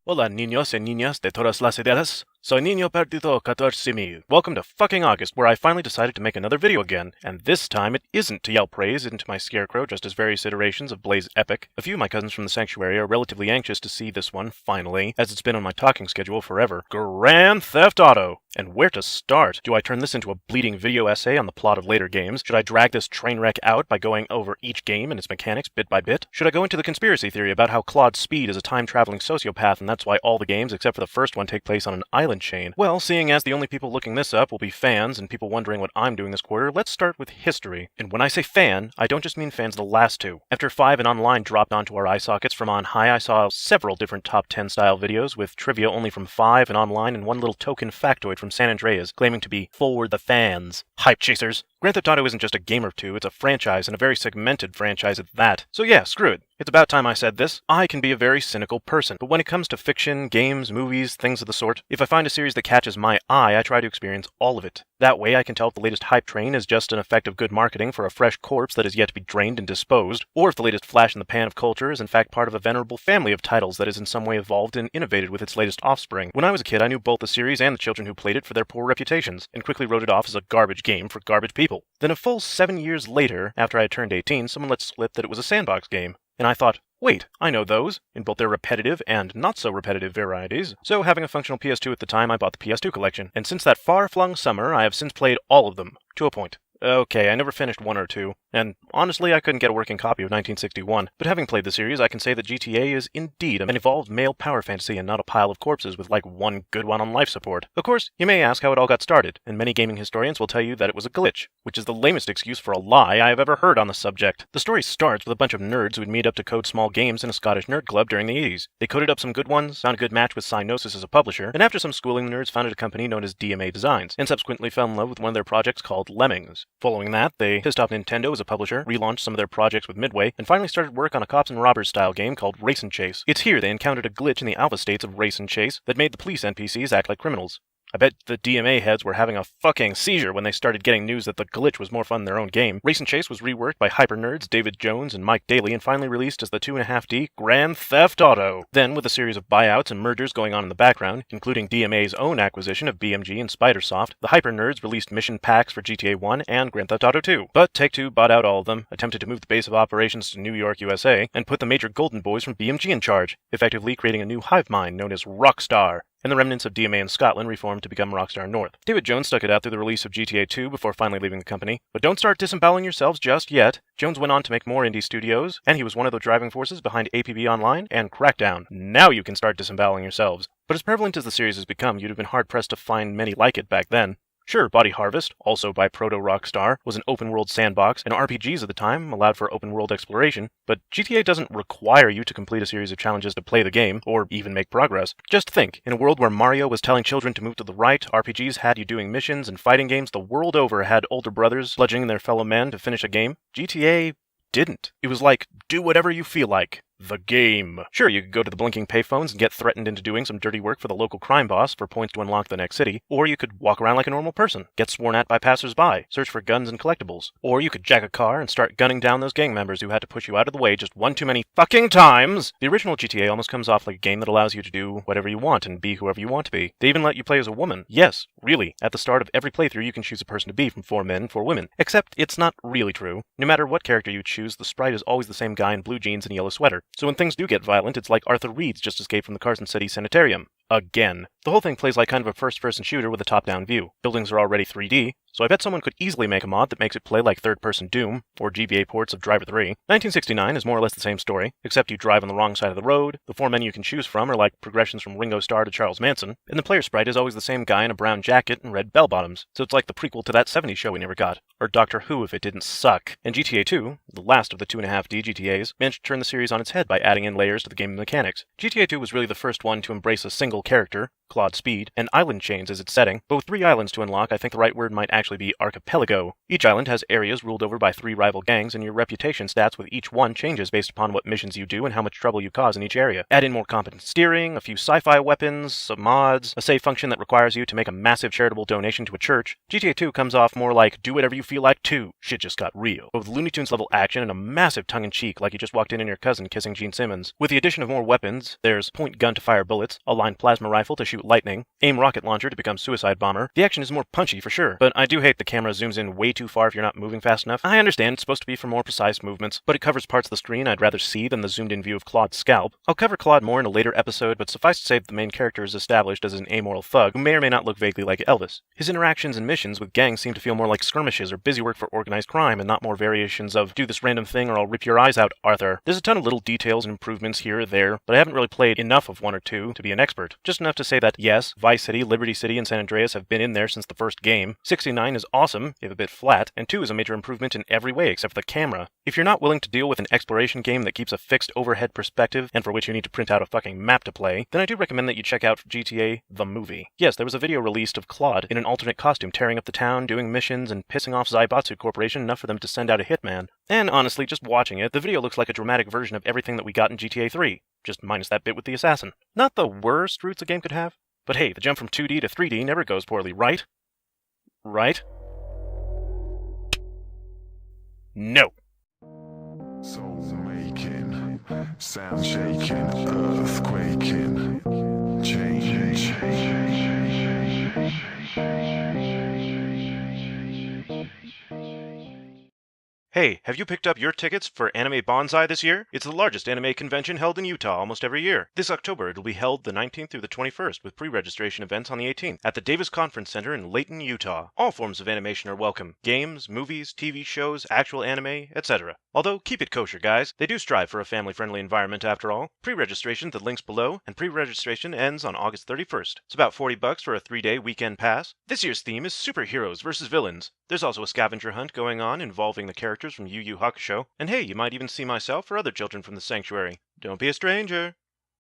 Hola, niños y niñas de todas las edades. Soy Niño Perdido 14,000. Welcome to fucking August, where I finally decided to make another video again, and this time it isn't to yell praise into my scarecrow just as various iterations of Blaze Epic. A few of my cousins from the sanctuary are relatively anxious to see this one, finally, as it's been on my talking schedule forever. Grand Theft Auto! And where to start? Do I turn this into a bleeding video essay on the plot of later games? Should I drag this train wreck out by going over each game and its mechanics bit by bit? Should I go into the conspiracy theory about how Claude Speed is a time-traveling sociopath and that's why all the games except for the first one take place on an island chain? Well, seeing as the only people looking this up will be fans and people wondering what I'm doing this quarter, let's start with history. And when I say fan, I don't just mean fans of the last two. After 5 and Online dropped onto our eye sockets from on high, I saw several different top 10 style videos with trivia only from 5 and Online and one little token factoid from San Andreas claiming to be for the fans. Hype chasers. Grand Theft Auto isn't just a game or two, it's a franchise, and a very segmented franchise at that. So yeah, screw it. It's about time I said this. I can be a very cynical person, but when it comes to fiction, games, movies, things of the sort, if I find a series that catches my eye, I try to experience all of it. That way I can tell if the latest hype train is just an effect of good marketing for a fresh corpse that is yet to be drained and disposed, or if the latest flash in the pan of culture is in fact part of a venerable family of titles that is in some way evolved and innovated with its latest offspring. When I was a kid, I knew both the series and the children who played it for their poor reputations, and quickly wrote it off as a garbage game for garbage people. Then a full 7 years later, after I had turned 18, someone let slip that it was a sandbox game. And I thought, wait, I know those, in both their repetitive and not so repetitive varieties. So having a functional PS2 at the time, I bought the PS2 collection. And since that far-flung summer, I have since played all of them, to a point. Okay, I never finished 1 or 2, and honestly I couldn't get a working copy of 1961, but having played the series, I can say that GTA is indeed an evolved male power fantasy and not a pile of corpses with like one good one on life support. Of course, you may ask how it all got started, and many gaming historians will tell you that it was a glitch, which is the lamest excuse for a lie I have ever heard on the subject. The story starts with a bunch of nerds who would meet up to code small games in a Scottish nerd club during the 80s. They coded up some good ones, found a good match with Cynosis as a publisher, and after some schooling the nerds founded a company known as DMA Designs, and subsequently fell in love with one of their projects called Lemmings. Following that, they pissed off Nintendo as a publisher, relaunched some of their projects with Midway, and finally started work on a cops and robbers style game called Race and Chase. It's here they encountered a glitch in the alpha states of Race and Chase that made the police NPCs act like criminals. I bet the DMA heads were having a fucking seizure when they started getting news that the glitch was more fun than their own game. Race and Chase was reworked by hyper nerds David Jones and Mike Daly and finally released as the 2.5D Grand Theft Auto. Then, with a series of buyouts and mergers going on in the background, including DMA's own acquisition of BMG and Spidersoft, the hyper nerds released mission packs for GTA 1 and Grand Theft Auto 2. But Take-Two bought out all of them, attempted to move the base of operations to New York, USA, and put the major golden boys from BMG in charge, effectively creating a new hive mind known as Rockstar. And the remnants of DMA in Scotland reformed to become Rockstar North. David Jones stuck it out through the release of GTA 2 before finally leaving the company. But don't start disemboweling yourselves just yet. Jones went on to make more indie studios, and he was one of the driving forces behind APB Online and Crackdown. Now you can start disemboweling yourselves. But as prevalent as the series has become, you'd have been hard-pressed to find many like it back then. Sure, Body Harvest, also by Proto Rockstar, was an open-world sandbox, and RPGs at the time allowed for open-world exploration, but GTA doesn't require you to complete a series of challenges to play the game, or even make progress. Just think, in a world where Mario was telling children to move to the right, RPGs had you doing missions, and fighting games the world over had older brothers bludgeoning their fellow men to finish a game. GTA didn't. It was like, do whatever you feel like. The game. Sure, you could go to the blinking payphones and get threatened into doing some dirty work for the local crime boss for points to unlock the next city, or you could walk around like a normal person, get sworn at by passers-by, search for guns and collectibles, or you could jack a car and start gunning down those gang members who had to push you out of the way just one too many fucking times. The original GTA almost comes off like a game that allows you to do whatever you want and be whoever you want to be. They even let you play as a woman. Yes, really, at the start of every playthrough you can choose a person to be from 4 men and 4 women. Except it's not really true. No matter what character you choose, the sprite is always the same guy in blue jeans and yellow sweater. So when things do get violent, it's like Arthur Reed's just escaped from the Carson City Sanitarium. Again. The whole thing plays like kind of a first-person shooter with a top-down view. Buildings are already 3D, so I bet someone could easily make a mod that makes it play like third-person Doom, or GBA ports of Driver 3. 1969 is more or less the same story, except you drive on the wrong side of the road, the 4 men you can choose from are like progressions from Ringo Starr to Charles Manson, and the player sprite is always the same guy in a brown jacket and red bell-bottoms, so it's like the prequel to that 70s show we never got, or Doctor Who if it didn't suck. And GTA 2, the last of the 2.5D GTAs, managed to turn the series on its head by adding in layers to the game mechanics. GTA 2 was really the first one to embrace a single character, Claude Speed, and island chains as its setting, but with 3 islands to unlock, I think the right word might actually actually be archipelago. Each island has areas ruled over by 3 rival gangs, and your reputation stats with each one changes based upon what missions you do and how much trouble you cause in each area. Add in more competent steering, a few sci-fi weapons, some mods, a save function that requires you to make a massive charitable donation to a church. GTA 2 comes off more like do whatever you feel like too. Shit just got real. But with Looney Tunes level action and a massive tongue-in-cheek like you just walked in on your cousin kissing Gene Simmons. With the addition of more weapons, there's point gun to fire bullets, a line plasma rifle to shoot lightning, aim rocket launcher to become suicide bomber. The action is more punchy for sure, but I do hate the camera zooms in way too far if you're not moving fast enough. I understand it's supposed to be for more precise movements, but it covers parts of the screen I'd rather see than the zoomed in view of Claude's scalp. I'll cover Claude more in a later episode, but suffice to say that the main character is established as an amoral thug who may or may not look vaguely like Elvis. His interactions and missions with gangs seem to feel more like skirmishes or busy work for organized crime and not more variations of do this random thing or I'll rip your eyes out, Arthur. There's a ton of little details and improvements here or there, but I haven't really played enough of one or two to be an expert. Just enough to say that yes, Vice City, Liberty City, and San Andreas have been in there since the first game. 69 is awesome, if a bit flat, and 2 is a major improvement in every way except for the camera. If you're not willing to deal with an exploration game that keeps a fixed overhead perspective and for which you need to print out a fucking map to play, then I do recommend that you check out GTA the movie. Yes, there was a video released of Claude in an alternate costume tearing up the town, doing missions, and pissing off Zaibatsu Corporation enough for them to send out a hitman. And honestly, just watching it, the video looks like a dramatic version of everything that we got in GTA 3, just minus that bit with the assassin. Not the worst routes a game could have, but hey, the jump from 2D to 3D never goes poorly, right? Right? No. Soul making, sound shaking, earth quaking, change. Hey, have you picked up your tickets for Anime Bonsai this year? It's the largest anime convention held in Utah almost every year. This October, it'll be held the 19th through the 21st with pre-registration events on the 18th at the Davis Conference Center in Layton, Utah. All forms of animation are welcome. Games, movies, TV shows, actual anime, etc. Although, keep it kosher, guys. They do strive for a family-friendly environment after all. Pre-registration, the link's below, and pre-registration ends on August 31st. It's about $40 for a 3-day weekend pass. This year's theme is superheroes versus villains. There's also a scavenger hunt going on involving the characters from Yu Yu Hakusho, and hey, you might even see myself or other children from the sanctuary. Don't be a stranger.